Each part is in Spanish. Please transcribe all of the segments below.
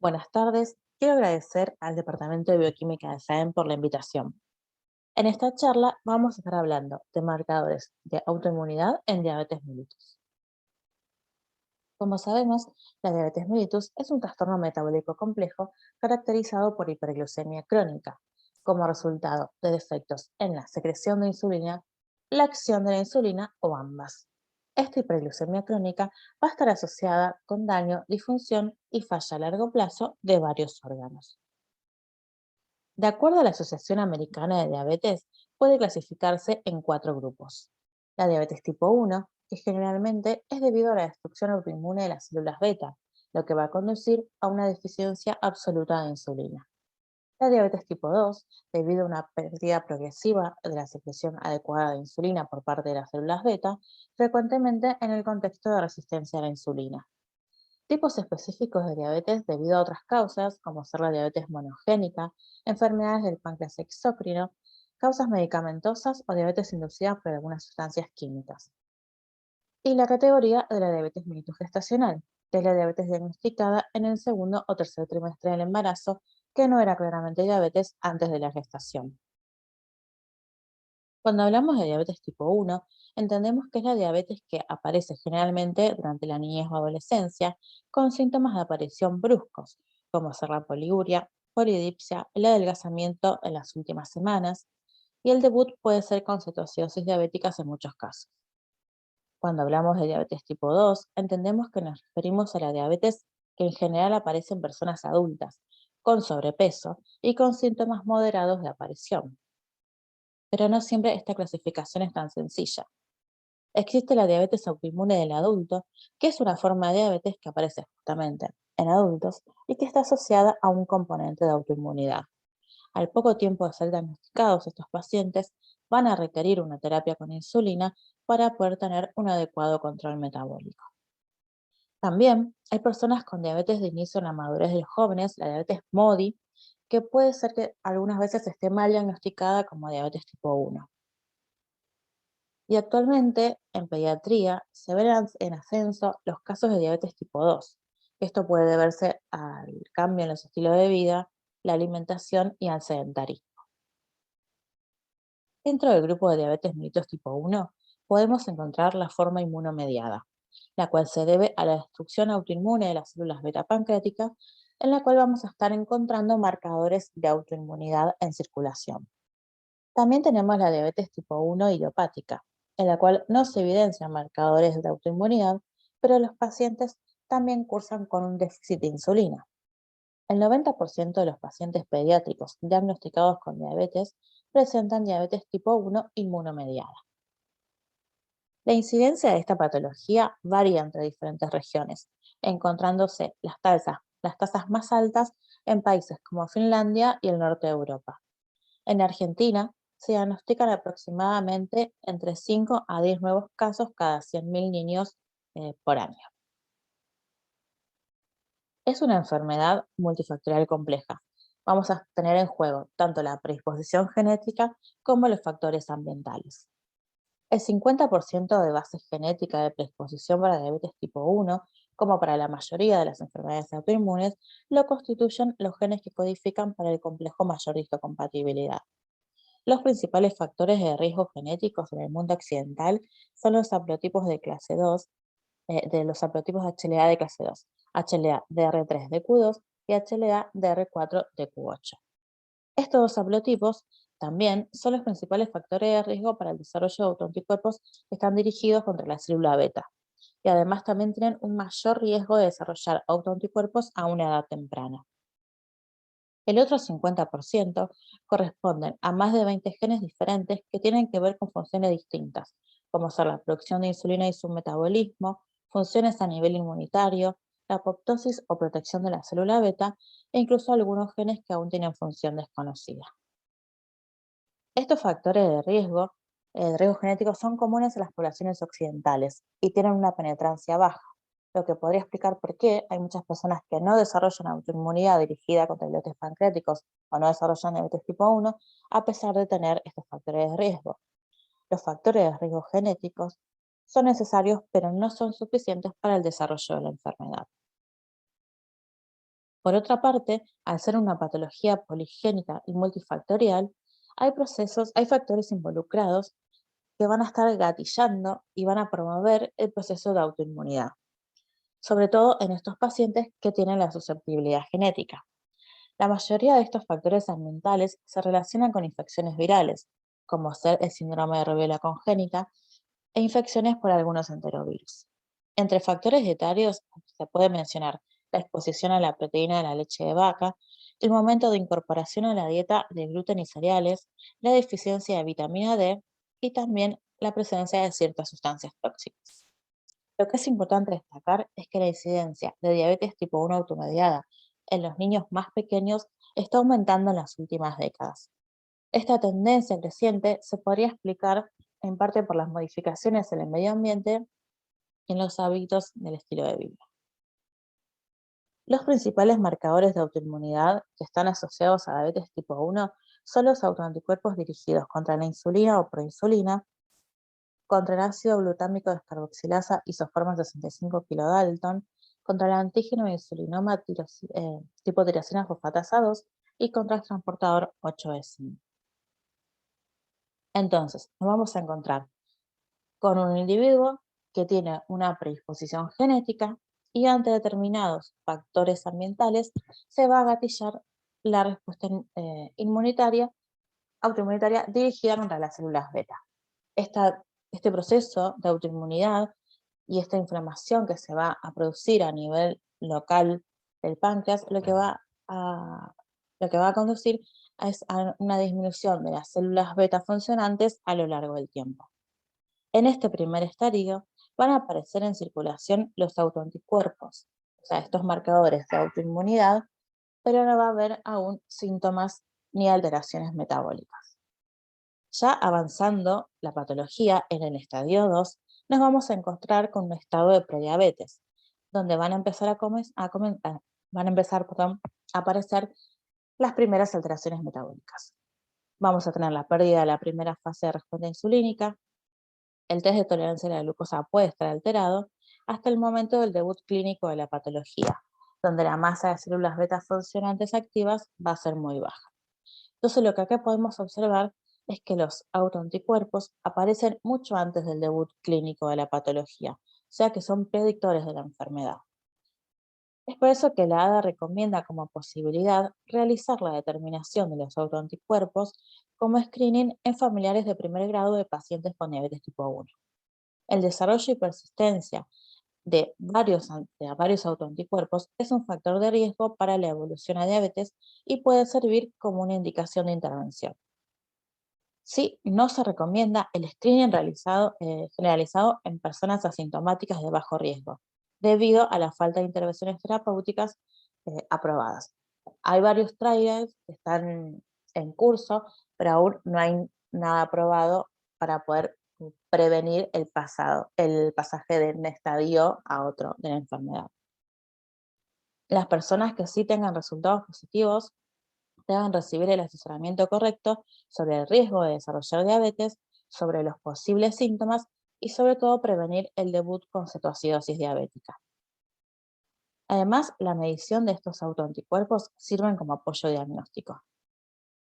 Buenas tardes, quiero agradecer al Departamento de Bioquímica de SAEM por la invitación. En esta charla vamos a estar hablando de marcadores de autoinmunidad en diabetes mellitus. Como sabemos, la diabetes mellitus es un trastorno metabólico complejo caracterizado por hiperglucemia crónica, como resultado de defectos en la secreción de insulina, la acción de la insulina o ambas. Esta hiperglucemia crónica va a estar asociada con daño, disfunción y falla a largo plazo de varios órganos. De acuerdo a la Asociación Americana de Diabetes, puede clasificarse en cuatro grupos. La diabetes tipo 1, que generalmente es debido a la destrucción autoinmune de las células beta, lo que va a conducir a una deficiencia absoluta de insulina. La diabetes tipo 2, debido a una pérdida progresiva de la secreción adecuada de insulina por parte de las células beta, frecuentemente en el contexto de resistencia a la insulina. Tipos específicos de diabetes debido a otras causas, como ser la diabetes monogénica, enfermedades del páncreas exócrino, causas medicamentosas o diabetes inducida por algunas sustancias químicas. Y la categoría de la diabetes mellitus gestacional, que es la diabetes diagnosticada en el segundo o tercer trimestre del embarazo, que no era claramente diabetes antes de la gestación. Cuando hablamos de diabetes tipo 1, entendemos que es la diabetes que aparece generalmente durante la niñez o adolescencia con síntomas de aparición bruscos, como ser la poliuria, polidipsia, el adelgazamiento en las últimas semanas, y el debut puede ser con cetoacidosis diabéticas en muchos casos. Cuando hablamos de diabetes tipo 2, entendemos que nos referimos a la diabetes que en general aparece en personas adultas, con sobrepeso y con síntomas moderados de aparición. Pero no siempre esta clasificación es tan sencilla. Existe la diabetes autoinmune del adulto, que es una forma de diabetes que aparece justamente en adultos y que está asociada a un componente de autoinmunidad. Al poco tiempo de ser diagnosticados, estos pacientes van a requerir una terapia con insulina para poder tener un adecuado control metabólico. También hay personas con diabetes de inicio en la madurez de los jóvenes, la diabetes MODI, que puede ser que algunas veces esté mal diagnosticada como diabetes tipo 1. Y actualmente, en pediatría, se ven en ascenso los casos de diabetes tipo 2. Esto puede deberse al cambio en los estilos de vida, la alimentación y al sedentarismo. Dentro del grupo de diabetes mellitus tipo 1, podemos encontrar la forma inmunomediada, la cual se debe a la destrucción autoinmune de las células beta pancreáticas, en la cual vamos a estar encontrando marcadores de autoinmunidad en circulación. También tenemos la diabetes tipo 1 idiopática, en la cual no se evidencian marcadores de autoinmunidad, pero los pacientes también cursan con un déficit de insulina. El 90% de los pacientes pediátricos diagnosticados con diabetes presentan diabetes tipo 1 inmunomediada. La incidencia de esta patología varía entre diferentes regiones, encontrándose las tasas más altas en países como Finlandia y el norte de Europa. En Argentina, se diagnostican aproximadamente entre 5 a 10 nuevos casos cada 100.000 niños por año. Es una enfermedad multifactorial compleja. Vamos a tener en juego tanto la predisposición genética como los factores ambientales. El 50% de base genética de predisposición para diabetes tipo 1, como para la mayoría de las enfermedades autoinmunes, lo constituyen los genes que codifican para el complejo mayor de histocompatibilidad. Los principales factores de riesgo genéticos en el mundo occidental son los haplotipos de clase 2, de los haplotipos HLA de clase 2, HLA DR3 de Q2 y HLA DR4 de Q8. Estos dos haplotipos también son los principales factores de riesgo para el desarrollo de autoanticuerpos que están dirigidos contra la célula beta, y además también tienen un mayor riesgo de desarrollar autoanticuerpos a una edad temprana. El otro 50% corresponden a más de 20 genes diferentes que tienen que ver con funciones distintas, como ser la producción de insulina y su metabolismo, funciones a nivel inmunitario, la apoptosis o protección de la célula beta, e incluso algunos genes que aún tienen función desconocida. Estos factores de riesgo genético, son comunes en las poblaciones occidentales y tienen una penetrancia baja, lo que podría explicar por qué hay muchas personas que no desarrollan autoinmunidad dirigida contra diabetes pancreáticos o no desarrollan diabetes tipo 1, a pesar de tener estos factores de riesgo. Los factores de riesgo genéticos son necesarios, pero no son suficientes para el desarrollo de la enfermedad. Por otra parte, al ser una patología poligénica y multifactorial, hay factores involucrados que van a estar gatillando y van a promover el proceso de autoinmunidad, sobre todo en estos pacientes que tienen la susceptibilidad genética. La mayoría de estos factores ambientales se relacionan con infecciones virales, como ser el síndrome de rubiola congénita e infecciones por algunos enterovirus. Entre factores etarios se puede mencionar la exposición a la proteína de la leche de vaca, el momento de incorporación a la dieta de gluten y cereales, la deficiencia de vitamina D y también la presencia de ciertas sustancias tóxicas. Lo que es importante destacar es que la incidencia de diabetes tipo 1 automediada en los niños más pequeños está aumentando en las últimas décadas. Esta tendencia creciente se podría explicar en parte por las modificaciones en el medio ambiente y en los hábitos del estilo de vida. Los principales marcadores de autoinmunidad que están asociados a diabetes tipo 1 son los autoanticuerpos dirigidos contra la insulina o proinsulina, contra el ácido glutámico descarboxilasa isoforma 65 kilodalton, contra el antígeno de insulinoma tipo tirosina fosfatasa 2 y contra el transportador 8S. Entonces, nos vamos a encontrar con un individuo que tiene una predisposición genética y ante determinados factores ambientales se va a gatillar la respuesta inmunitaria, autoinmunitaria dirigida contra las células beta. Este proceso de autoinmunidad y esta inflamación que se va a producir a nivel local del páncreas, a, lo que va a conducir es a una disminución de las células beta funcionantes a lo largo del tiempo. En este primer estadio van a aparecer en circulación los autoanticuerpos, o sea, estos marcadores de autoinmunidad, pero no va a haber aún síntomas ni alteraciones metabólicas. Ya avanzando la patología en el estadio 2, nos vamos a encontrar con un estado de prediabetes, donde van a empezar a aparecer las primeras alteraciones metabólicas. Vamos a tener la pérdida de la primera fase de respuesta insulínica, el test de tolerancia a la glucosa puede estar alterado hasta el momento del debut clínico de la patología, donde la masa de células beta funcionantes activas va a ser muy baja. Entonces lo que acá podemos observar es que los autoanticuerpos aparecen mucho antes del debut clínico de la patología, o sea que son predictores de la enfermedad. Es por eso que la ADA recomienda como posibilidad realizar la determinación de los autoanticuerpos como screening en familiares de primer grado de pacientes con diabetes tipo 1. El desarrollo y persistencia de varios autoanticuerpos es un factor de riesgo para la evolución a diabetes y puede servir como una indicación de intervención. Sí, no se recomienda el screening generalizado en personas asintomáticas de bajo riesgo, debido a la falta de intervenciones terapéuticas aprobadas. Hay varios trials que están en curso, pero aún no hay nada aprobado para poder prevenir el pasaje de un estadio a otro de la enfermedad. Las personas que sí tengan resultados positivos deben recibir el asesoramiento correcto sobre el riesgo de desarrollar diabetes, sobre los posibles síntomas y sobre todo prevenir el debut con cetoacidosis diabética. Además, la medición de estos autoanticuerpos sirven como apoyo diagnóstico.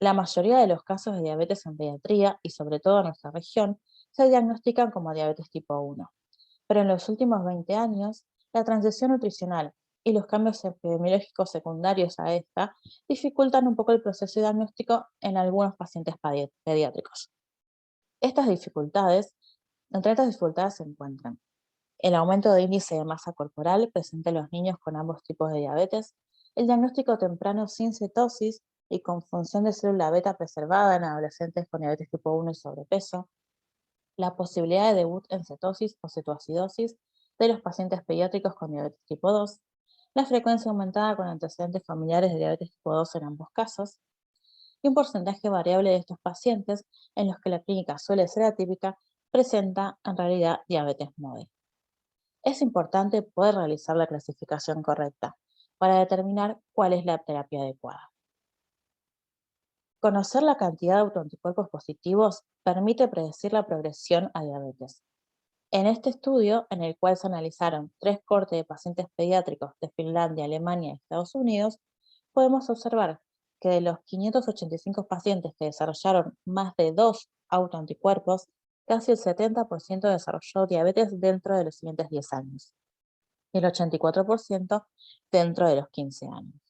La mayoría de los casos de diabetes en pediatría, y sobre todo en nuestra región, se diagnostican como diabetes tipo 1. Pero en los últimos 20 años, la transición nutricional y los cambios epidemiológicos secundarios a esta dificultan un poco el proceso diagnóstico en algunos pacientes pediátricos. Entre estas dificultades se encuentran el aumento de índice de masa corporal presente en los niños con ambos tipos de diabetes, el diagnóstico temprano sin cetosis y con función de célula beta preservada en adolescentes con diabetes tipo 1 y sobrepeso, la posibilidad de debut en cetosis o cetoacidosis de los pacientes pediátricos con diabetes tipo 2, la frecuencia aumentada con antecedentes familiares de diabetes tipo 2 en ambos casos, y un porcentaje variable de estos pacientes en los que la clínica suele ser atípica presenta en realidad diabetes móvil. Es importante poder realizar la clasificación correcta para determinar cuál es la terapia adecuada. Conocer la cantidad de autoanticuerpos positivos permite predecir la progresión a diabetes. En este estudio, en el cual se analizaron 3 cohortes de pacientes pediátricos de Finlandia, Alemania y Estados Unidos, podemos observar que de los 585 pacientes que desarrollaron más de 2 autoanticuerpos, casi el 70% desarrolló diabetes dentro de los siguientes 10 años y el 84% dentro de los 15 años.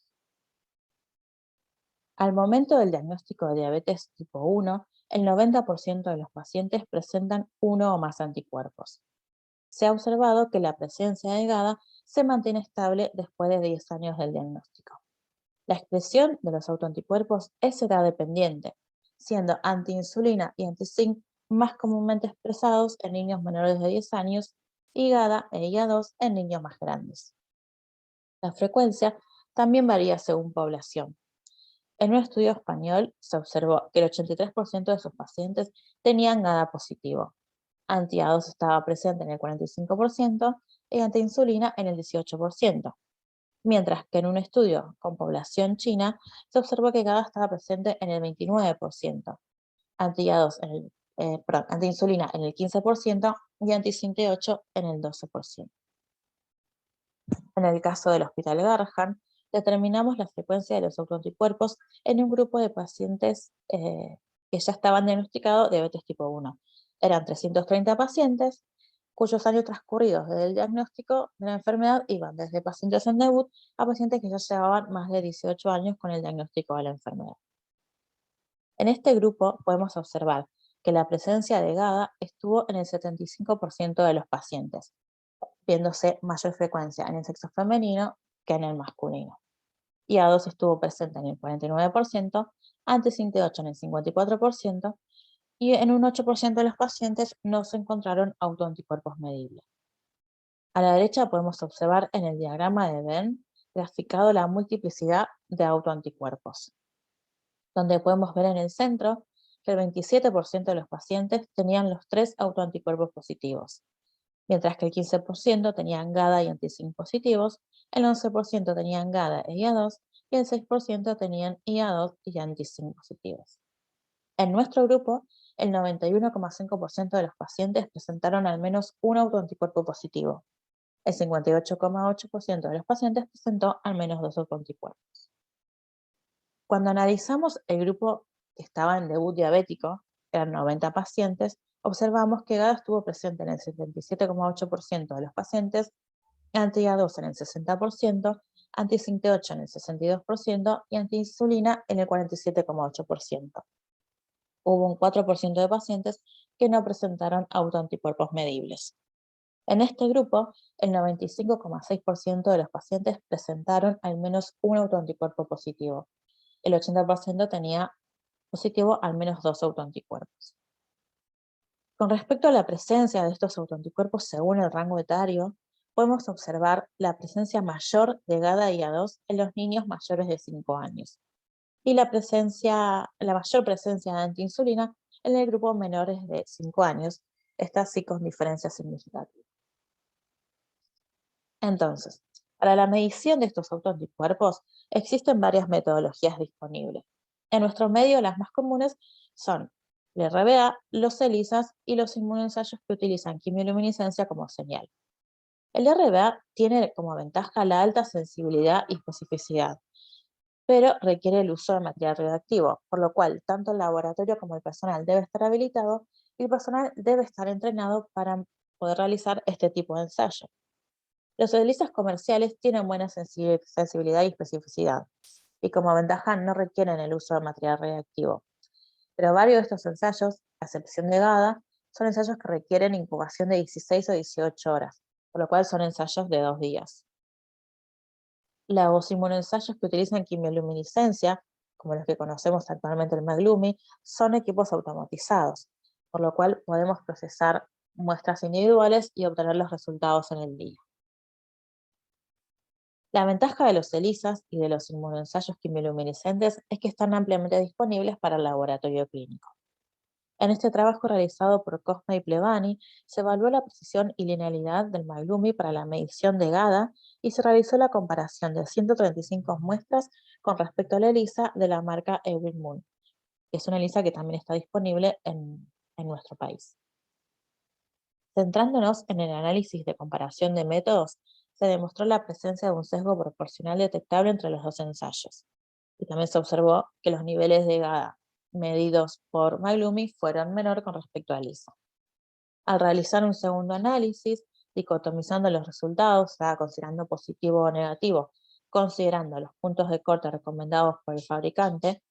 Al momento del diagnóstico de diabetes tipo 1, el 90% de los pacientes presentan uno o más anticuerpos. Se ha observado que la presencia de GADA se mantiene estable después de 10 años del diagnóstico. La expresión de los autoanticuerpos es edad dependiente, siendo antiinsulina y anti-zinc más comúnmente expresados en niños menores de 10 años y GADA e IA2 en niños más grandes. La frecuencia también varía según población. En un estudio español se observó que el 83% de sus pacientes tenían GADA positivo. Anti-A2 estaba presente en el 45% y antiinsulina en el 18%. Mientras que en un estudio con población china se observó que GADA estaba presente en el 29%, antiinsulina en el 15% y anti-58 en el 12%. En el caso del Hospital Garjan, determinamos la frecuencia de los autoanticuerpos en un grupo de pacientes que ya estaban diagnosticados de diabetes tipo 1. Eran 330 pacientes cuyos años transcurridos desde el diagnóstico de la enfermedad iban desde pacientes en debut a pacientes que ya llevaban más de 18 años con el diagnóstico de la enfermedad. En este grupo podemos observar que la presencia de GADA estuvo en el 75% de los pacientes, viéndose mayor frecuencia en el sexo femenino que en el masculino. IA2 estuvo presente en el 49%, anti-58 en el 54% y en un 8% de los pacientes no se encontraron autoanticuerpos medibles. A la derecha podemos observar en el diagrama de Venn graficado la multiplicidad de autoanticuerpos, donde podemos ver en el centro que el 27% de los pacientes tenían los 3 autoanticuerpos positivos, mientras que el 15% tenían GADA y anti-zinc positivos, el 11% tenían GADA e IA2 y el 6% tenían IA2 y anti-zinc positivos. En nuestro grupo, el 91,5% de los pacientes presentaron al menos un autoanticuerpo positivo. El 58,8% de los pacientes presentó al menos 2 autoanticuerpos. Cuando analizamos el grupo que estaba en debut diabético, eran 90 pacientes, observamos que GADA estuvo presente en el 77,8% de los pacientes, anti-A2 en el 60%, anti-58 en el 62% y anti-insulina en el 47,8%. Hubo un 4% de pacientes que no presentaron autoanticuerpos medibles. En este grupo, el 95,6% de los pacientes presentaron al menos un autoanticuerpo positivo. El 80% tenía positivo al menos 2 autoanticuerpos. Con respecto a la presencia de estos autoanticuerpos según el rango etario, podemos observar la presencia mayor de GADA y A2 en los niños mayores de 5 años y la mayor presencia de antiinsulina en el grupo menores de 5 años, esta sí con diferencias significativas. Entonces, para la medición de estos autoanticuerpos existen varias metodologías disponibles. En nuestro medio las más comunes son el RBA, los ELISAs y los inmunoensayos que utilizan quimioluminiscencia como señal. El RBA tiene como ventaja la alta sensibilidad y especificidad, pero requiere el uso de material radioactivo, por lo cual tanto el laboratorio como el personal debe estar habilitado y el personal debe estar entrenado para poder realizar este tipo de ensayo. Los ELISAs comerciales tienen buena sensibilidad y especificidad, y como ventaja no requieren el uso de material radioactivo. Pero varios de estos ensayos, a excepción de GADA, son ensayos que requieren incubación de 16 o 18 horas, por lo cual son ensayos de 2 días. Los inmunoensayos que utilizan quimioluminiscencia, como los que conocemos actualmente el MAGLUMI, son equipos automatizados, por lo cual podemos procesar muestras individuales y obtener los resultados en el día. La ventaja de los ELISAs y de los inmunoensayos quimioluminiscentes es que están ampliamente disponibles para el laboratorio clínico. En este trabajo realizado por Cosme y Plevani, se evaluó la precisión y linealidad del MAGLUMI para la medición de GADA y se realizó la comparación de 135 muestras con respecto a la ELISA de la marca Ewing Moon, que es una ELISA que también está disponible en nuestro país. Centrándonos en el análisis de comparación de métodos, se demostró la presencia de un sesgo proporcional detectable entre los dos ensayos. Y también se observó que los niveles de GADA medidos por Maglumi fueron menor con respecto a LISA. Al realizar un segundo análisis, dicotomizando los resultados, o sea, considerando positivo o negativo, considerando los puntos de corte recomendados por el fabricante,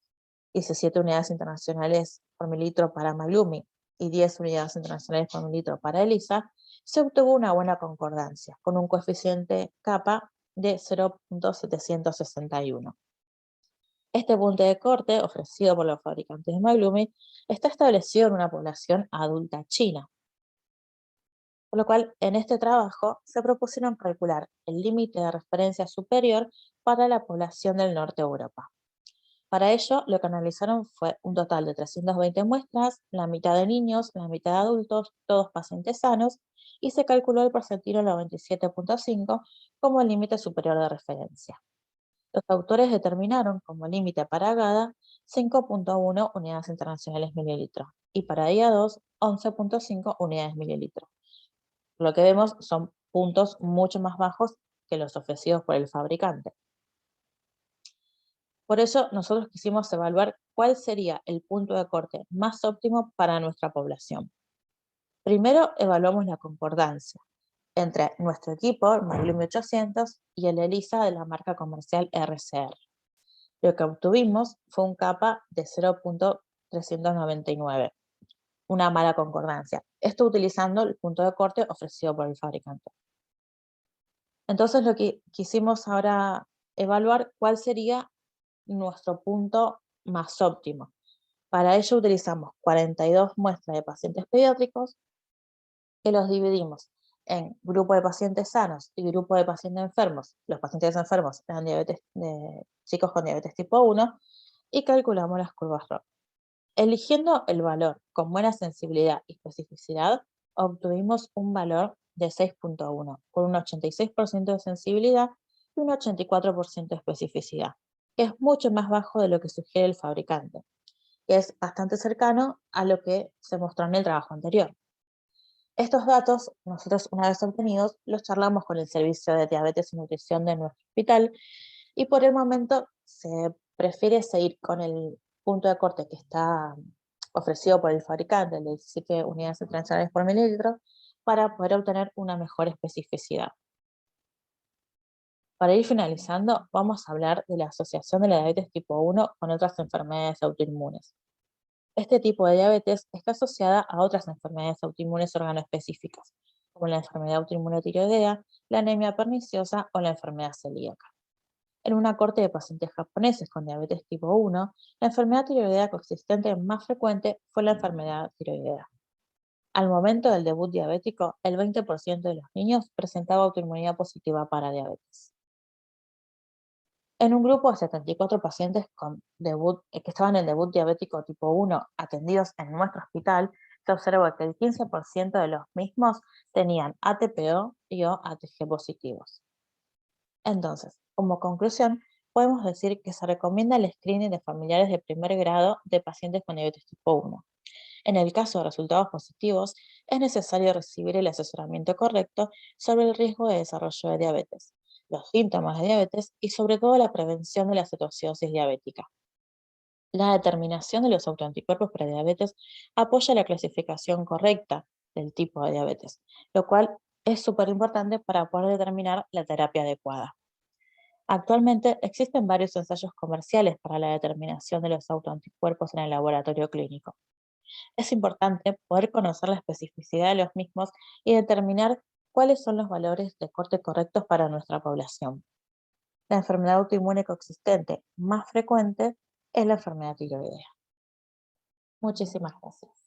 17 unidades internacionales por mililitro para Maglumi y 10 unidades internacionales por mililitro para ELISA, se obtuvo una buena concordancia, con un coeficiente kappa de 0.761. Este punto de corte, ofrecido por los fabricantes de Maglumi, está establecido en una población adulta china, por lo cual en este trabajo se propusieron calcular el límite de referencia superior para la población del norte de Europa. Para ello, lo que analizaron fue un total de 320 muestras, la mitad de niños, la mitad de adultos, todos pacientes sanos, y se calculó el percentilo 97.5 como el límite superior de referencia. Los autores determinaron como límite para GADA 5.1 unidades internacionales mililitros y para IA2 11.5 unidades mililitros. Lo que vemos son puntos mucho más bajos que los ofrecidos por el fabricante. Por eso nosotros quisimos evaluar cuál sería el punto de corte más óptimo para nuestra población. Primero evaluamos la concordancia entre nuestro equipo, el Maglumi 800, y el ELISA de la marca comercial RCR. Lo que obtuvimos fue un kappa de 0.399, una mala concordancia. Esto utilizando el punto de corte ofrecido por el fabricante. Entonces lo que quisimos ahora evaluar cuál sería nuestro punto más óptimo. Para ello utilizamos 42 muestras de pacientes pediátricos que los dividimos en grupo de pacientes sanos y grupo de pacientes enfermos. Los pacientes enfermos eran chicos con diabetes tipo 1 y calculamos las curvas ROC. Eligiendo el valor con buena sensibilidad y especificidad, obtuvimos un valor de 6.1 con un 86% de sensibilidad y un 84% de especificidad, que es mucho más bajo de lo que sugiere el fabricante, que es bastante cercano a lo que se mostró en el trabajo anterior. Estos datos, nosotros una vez obtenidos, los charlamos con el servicio de diabetes y nutrición de nuestro hospital y por el momento se prefiere seguir con el punto de corte que está ofrecido por el fabricante, el de 17 unidades internacionales por mililitro, para poder obtener una mejor especificidad. Para ir finalizando, vamos a hablar de la asociación de la diabetes tipo 1 con otras enfermedades autoinmunes. Este tipo de diabetes está asociada a otras enfermedades autoinmunes organoespecíficas, como la enfermedad autoinmune tiroidea, la anemia perniciosa o la enfermedad celíaca. En una corte de pacientes japoneses con diabetes tipo 1, la enfermedad tiroidea coexistente más frecuente fue la enfermedad tiroidea. Al momento del debut diabético, el 20% de los niños presentaba autoinmunidad positiva para diabetes. En un grupo de 74 pacientes que estaban en debut diabético tipo 1 atendidos en nuestro hospital, se observó que el 15% de los mismos tenían ATPO y o ATG positivos. Entonces, como conclusión, podemos decir que se recomienda el screening de familiares de primer grado de pacientes con diabetes tipo 1. En el caso de resultados positivos, es necesario recibir el asesoramiento correcto sobre el riesgo de desarrollo de diabetes, los síntomas de diabetes y sobre todo la prevención de la cetoacidosis diabética. La determinación de los autoanticuerpos para diabetes apoya la clasificación correcta del tipo de diabetes, lo cual es súper importante para poder determinar la terapia adecuada. Actualmente existen varios ensayos comerciales para la determinación de los autoanticuerpos en el laboratorio clínico. Es importante poder conocer la especificidad de los mismos y determinar cuáles son los valores de corte correctos para nuestra población. La enfermedad autoinmune coexistente más frecuente es la enfermedad tiroidea. Muchísimas gracias.